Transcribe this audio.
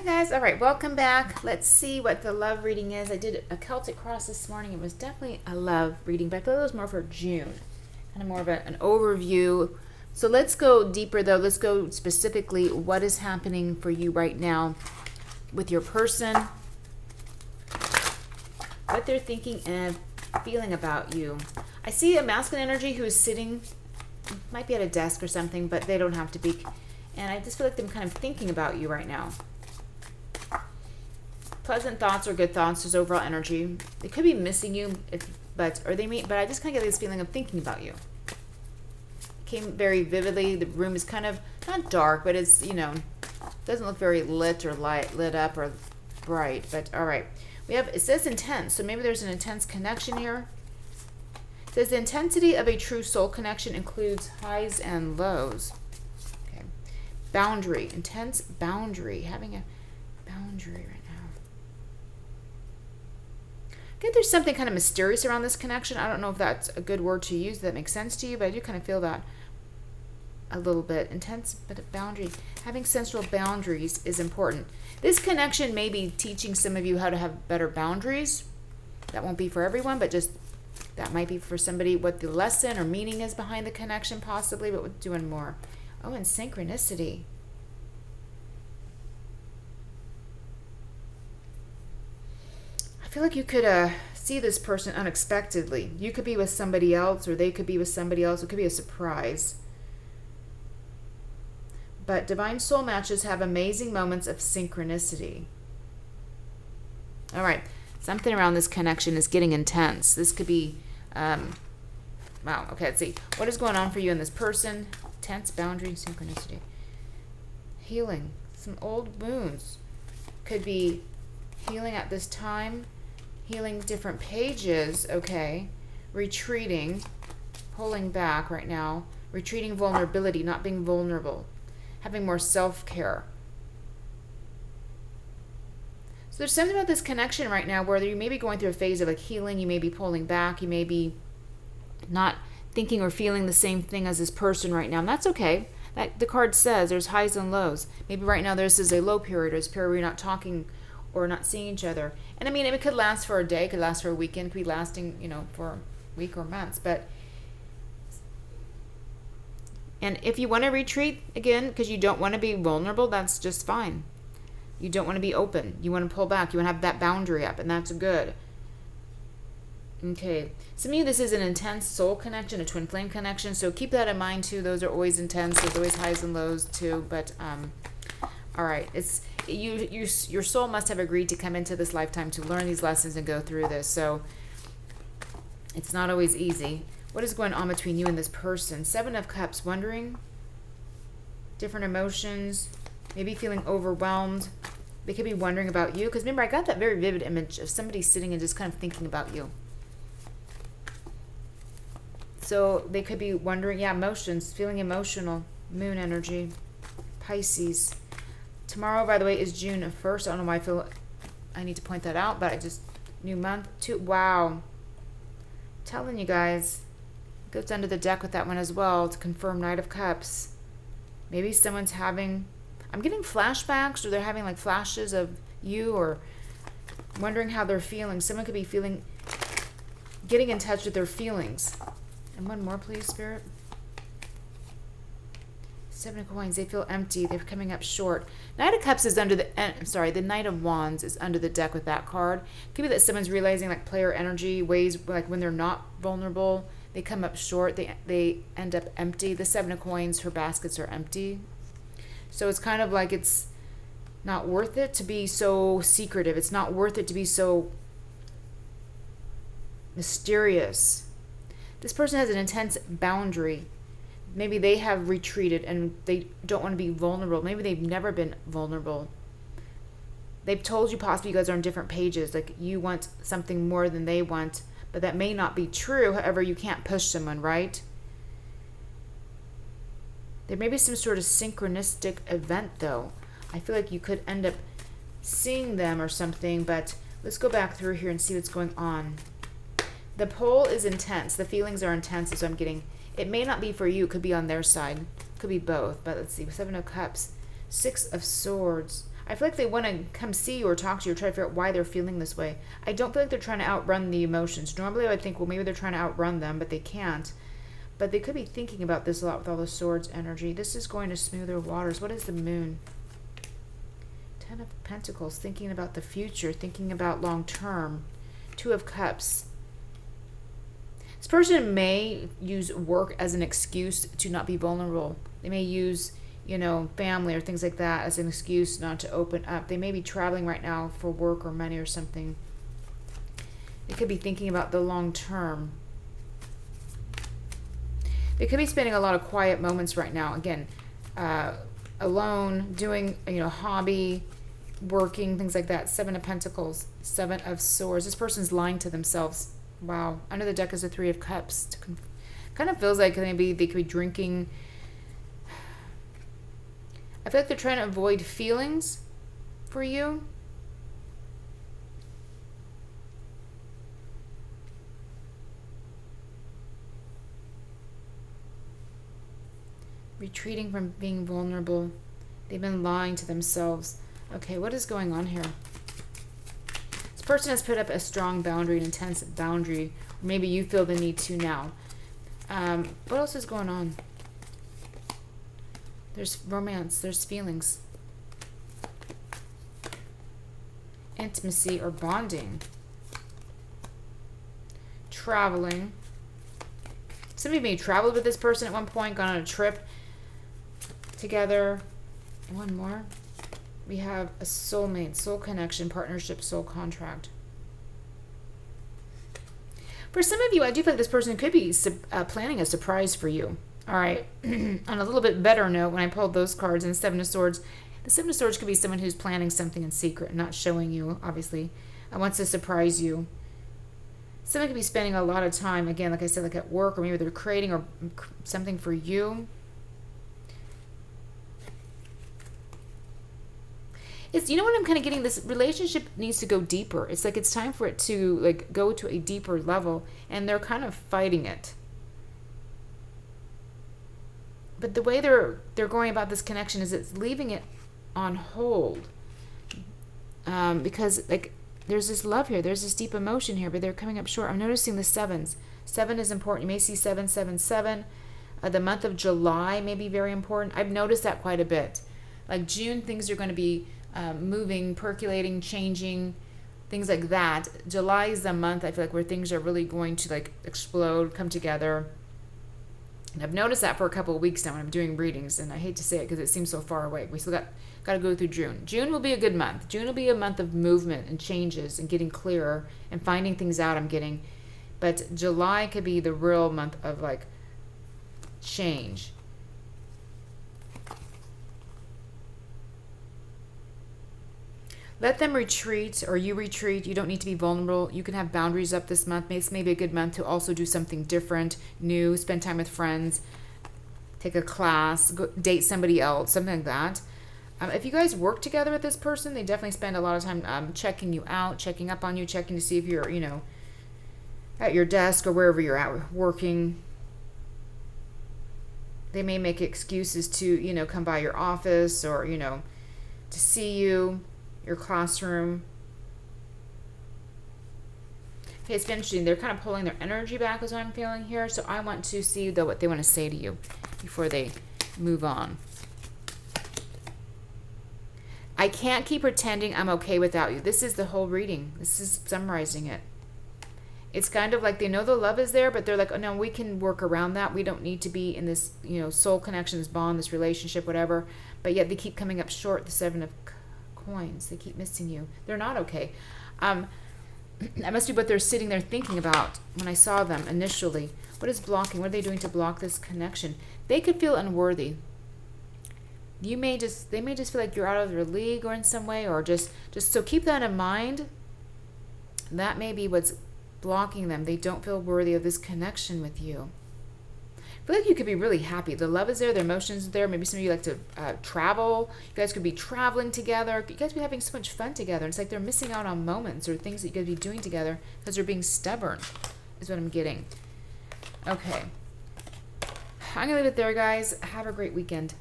Hi guys, all right, welcome back. Let's see what the love reading is. I did a Celtic cross this morning. It was definitely a love reading, but I feel it was more for June, kind of more of an overview. So let's go deeper though. Let's go specifically what is happening for you right now with your person, what they're thinking and feeling about you. I see a masculine energy who is sitting, might be at a desk or something, but they don't have to be. And I just feel like them kind of thinking about you right now. Pleasant thoughts or good thoughts is overall energy. They could be missing you, but I just kind of get this feeling of thinking about you. It came very vividly. The room is kind of not dark, but it's doesn't look very lit up or bright. But all right, it says intense, so maybe there's an intense connection here. It says the intensity of a true soul connection includes highs and lows. Okay, boundary, intense boundary, having a boundary right now. I think there's something kind of mysterious around this connection. I don't know if that's a good word to use that makes sense to you, but I do kind of feel that a little bit. Intense, but a boundary. Having sensual boundaries is important. This connection may be teaching some of you how to have better boundaries. That won't be for everyone, but just that might be for somebody what the lesson or meaning is behind the connection possibly, but we're doing more. Oh, and synchronicity. I feel like you could see this person unexpectedly. You could be with somebody else, or they could be with somebody else. It could be a surprise. But divine soul matches have amazing moments of synchronicity. All right, something around this connection is getting intense. This could be, wow, okay, let's see. What is going on for you and this person? Tense, boundary, synchronicity. Healing, some old wounds. Could be healing at this time. Healing different pages, okay. Retreating, pulling back right now. Retreating vulnerability, not being vulnerable. Having more self-care. So there's something about this connection right now where you may be going through a phase of like healing. You may be pulling back. You may be not thinking or feeling the same thing as this person right now. And that's okay. The card says there's highs and lows. Maybe right now this is a low period, or it's a period where you're not talking or not seeing each other. And I mean, it could last for a day, it could last for a weekend, it could be lasting, for a week or months. And if you want to retreat, again, because you don't want to be vulnerable, that's just fine. You don't want to be open. You want to pull back. You want to have that boundary up, and that's good. Okay. Some of you, this is an intense soul connection, a twin flame connection, so keep that in mind too. Those are always intense. There's always highs and lows too, but all right, it's your soul must have agreed to come into this lifetime to learn these lessons and go through this. So it's not always easy. What is going on between you and this person? 7 of Cups, wondering, different emotions, maybe feeling overwhelmed. They could be wondering about you, because remember, I got that very vivid image of somebody sitting and just kind of thinking about you. So they could be wondering, emotions, feeling emotional, moon energy, Pisces. Tomorrow, by the way, is June 1st. I don't know why I feel I need to point that out, but new month, wow. I'm telling you guys, goes under the deck with that one as well to confirm Knight of Cups. Maybe someone's having, I'm getting flashbacks, or they're having like flashes of you, or wondering how they're feeling. Someone could be getting in touch with their feelings. And one more, please, Spirit. 7 of Coins, they feel empty. They're coming up short. Knight of Cups is the Knight of Wands is under the deck with that card. Could be that someone's realizing like player energy, ways like when they're not vulnerable, they come up short. They end up empty. The 7 of Coins, her baskets are empty. So it's kind of like it's not worth it to be so secretive. It's not worth it to be so mysterious. This person has an intense boundary. Maybe they have retreated and they don't want to be vulnerable. Maybe they've never been vulnerable. They've told you possibly you guys are on different pages. Like you want something more than they want, but that may not be true. However, you can't push someone, right? There may be some sort of synchronistic event though. I feel like you could end up seeing them or something, but let's go back through here and see what's going on. The pull is intense. The feelings are intense, so I'm getting. It may not be for you. It could be on their side. It could be both. But let's see. 7 of Cups. 6 of Swords. I feel like they want to come see you or talk to you or try to figure out why they're feeling this way. I don't feel like they're trying to outrun the emotions. Normally I would think, well, maybe they're trying to outrun them, but they can't. But they could be thinking about this a lot with all the swords energy. This is going to smoother waters. What is the moon? 10 of Pentacles, thinking about the future, thinking about long term. 2 of Cups. This person may use work as an excuse to not be vulnerable. They may use, you know, family or things like that as an excuse not to open up. They may be traveling right now for work or money or something. They could be thinking about the long term. They could be spending a lot of quiet moments right now. Again, alone, doing, you know, hobby, working, things like that. 7 of Pentacles, 7 of Swords. This person's lying to themselves. Wow. Under the deck is the 3 of Cups. Kind of feels like maybe they could be drinking. I feel like they're trying to avoid feelings for you. Retreating from being vulnerable. They've been lying to themselves. Okay, what is going on here? This person has put up a strong boundary, an intense boundary. Or maybe you feel the need to now. What else is going on? There's romance. There's feelings. Intimacy or bonding. Traveling. Somebody may have traveled with this person at one point, gone on a trip together. One more. We have a soulmate, soul connection, partnership, soul contract. For some of you, I do feel like this person could be planning a surprise for you. All right. On a little bit better note, when I pulled those cards and 7 of Swords, the 7 of Swords could be someone who's planning something in secret and not showing you, obviously. Wants to surprise you. Someone could be spending a lot of time, again, like I said, like at work, or maybe they're creating or something for you. It's, you know what I'm kind of getting? This relationship needs to go deeper. It's like it's time for it to like go to a deeper level, and they're kind of fighting it. But the way they're going about this connection is it's leaving it on hold. Because like there's this love here, there's this deep emotion here, but they're coming up short. I'm noticing the 7s. 7 is important. You may see 777. The month of July may be very important. I've noticed that quite a bit. Like June, things are going to be moving, percolating, changing, things like that. July is the month I feel like where things are really going to like explode, come together. And I've noticed that for a couple of weeks now when I'm doing readings, and I hate to say it because it seems so far away. We still got to go through June. June will be a good month. June will be a month of movement and changes and getting clearer and finding things out I'm getting. But July could be the real month of like change. Let them retreat, or you retreat. You don't need to be vulnerable. You can have boundaries up this month. This may be a good month to also do something different, new, spend time with friends, take a class, go date somebody else, something like that. If you guys work together with this person, they definitely spend a lot of time checking you out, checking up on you, checking to see if you're, you know, at your desk or wherever you're at working. They may make excuses to, you know, come by your office or, you know, to see you. Your classroom. Okay, it's interesting. They're kind of pulling their energy back is what I'm feeling here. So I want to see, though, what they want to say to you before they move on. I can't keep pretending I'm okay without you. This is the whole reading. This is summarizing it. It's kind of like they know the love is there, but they're like, oh, no, we can work around that. We don't need to be in this, you know, soul connection, this bond, this relationship, whatever. But yet they keep coming up short, the 7 of coins. They keep missing you. They're not okay. That must be what they're sitting there thinking about when I saw them initially. What is blocking? What are they doing to block this connection? They could feel unworthy. They may just feel like you're out of their league or in some way, or just so keep that in mind. That may be what's blocking them. They don't feel worthy of this connection with you. I feel like you could be really happy. The love is there, the emotions are there. Maybe some of you like to travel. You guys could be traveling together. You guys could be having so much fun together. It's like they're missing out on moments or things that you could be doing together because they're being stubborn, is what I'm getting. Okay. I'm going to leave it there, guys. Have a great weekend.